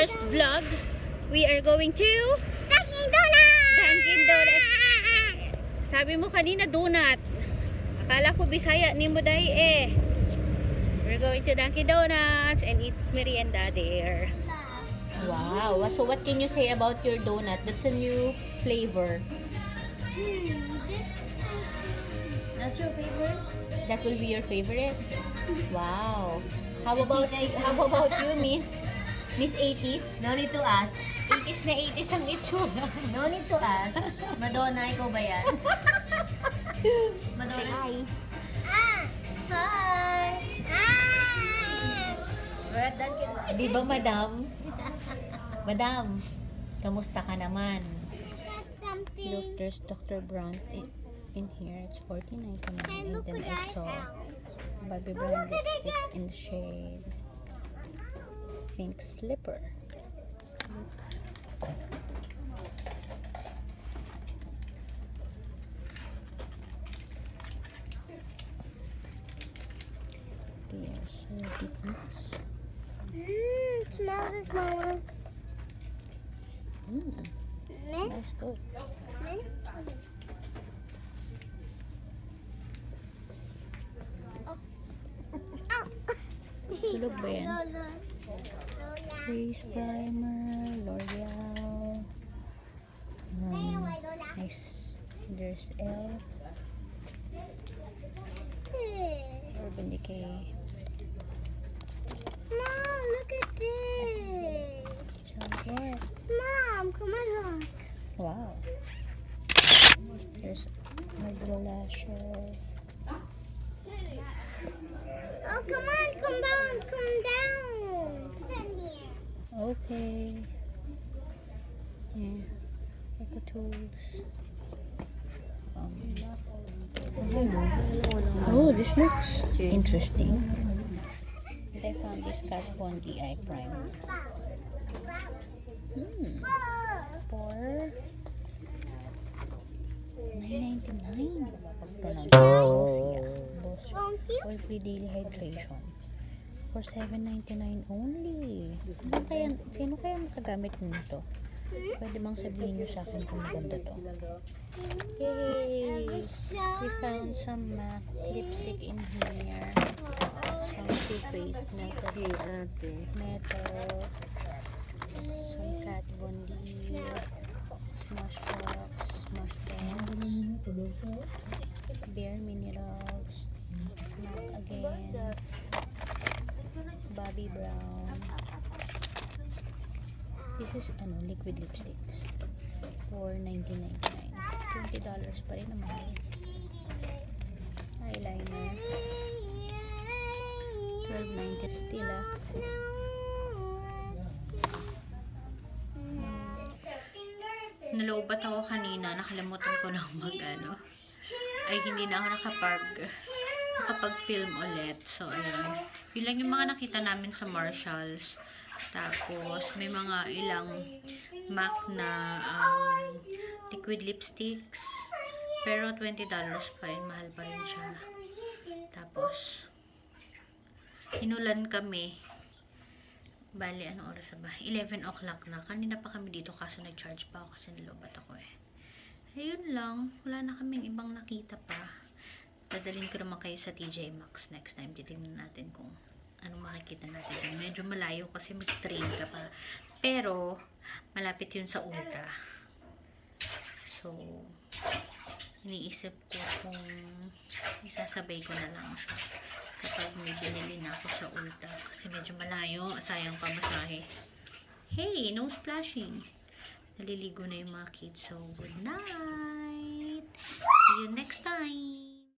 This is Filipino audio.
first vlog, we are going to Dunkin' Donuts! Dunkin' Donuts. Sabi mo kanina donut. Akala ko Bisaya ni mo day eh. We're going to Dunkin' Donuts and eat merienda there. Wow. So what can you say about your donut? That's a new flavor. That's your favorite? That will be your favorite? Wow. How about you, Miss 80s? No need to ask. 80s na 80s ang itsura. No need to ask. Madonna, ikaw ba yan? Madonna. Hi. Hi! We're at Dunkin'. Di ba, madam? Madam, kamusta ka naman? Look, there's Dr. Brown in here. It's $14.99. And then I saw Bobbi Brown lipstick in the shade Pink Slipper. There's difference. Smell this, Mama. Mint? That's good. Mint? Tulog ba yan? Face primer, L'Oreal. Nice. There's Elf. Urban Decay. Mom, look at this. Chocolate. Mom, come on, look. Wow. There's Hydro Lashes. Oh, come on, come down, come down. Sit here. Okay. Yeah. Eco Tools. Oh, this looks interesting. And I found this Kat Von D Eye Primer. For $9.99. Won't you? All free daily hydration. For $7.99 only. Sino kaya makagamit nito? Pwede bang sabihin nyo sa akin kung maganda to? Yay! We found some MAC lipstick in here. Some Too Faced Metal. Some Kat Von D. Smashbox. Bare Minerals. MAC again. Bobbi Brown. This is liquid lipstick for $19.99. $20 pa rin naman. Eyeliner $12.90 still Naloobat ako kanina, nakalimutan ko lang hindi na ako nakapag-film ulit. So ayun, yun lang yung mga nakita namin sa Marshalls. Tapos may mga ilang MAC na liquid lipsticks, pero $20 pa rin, mahal pa rin siya. Tapos inulan kami. Bali, anong oras ba? 11 o'clock na. Kanina pa kami dito kaso nag-charge pa ako kasi nilobat ako eh. Ayun lang. Wala na kaming ibang nakita pa. Dadalhin ko naman kayo sa TJ Maxx next time. Titingnan natin kung anong makikita natin. Medyo malayo kasi mag-train ka pa. Pero, malapit yun sa Ulta. So, iniisip ko kung isasabay ko na lang siya kapag may binili na ako sa Ulta. Kasi medyo malayo. Sayang pa masahe. Hey, no splashing. Naliligo na yung mga kids. So, good night. See you next time.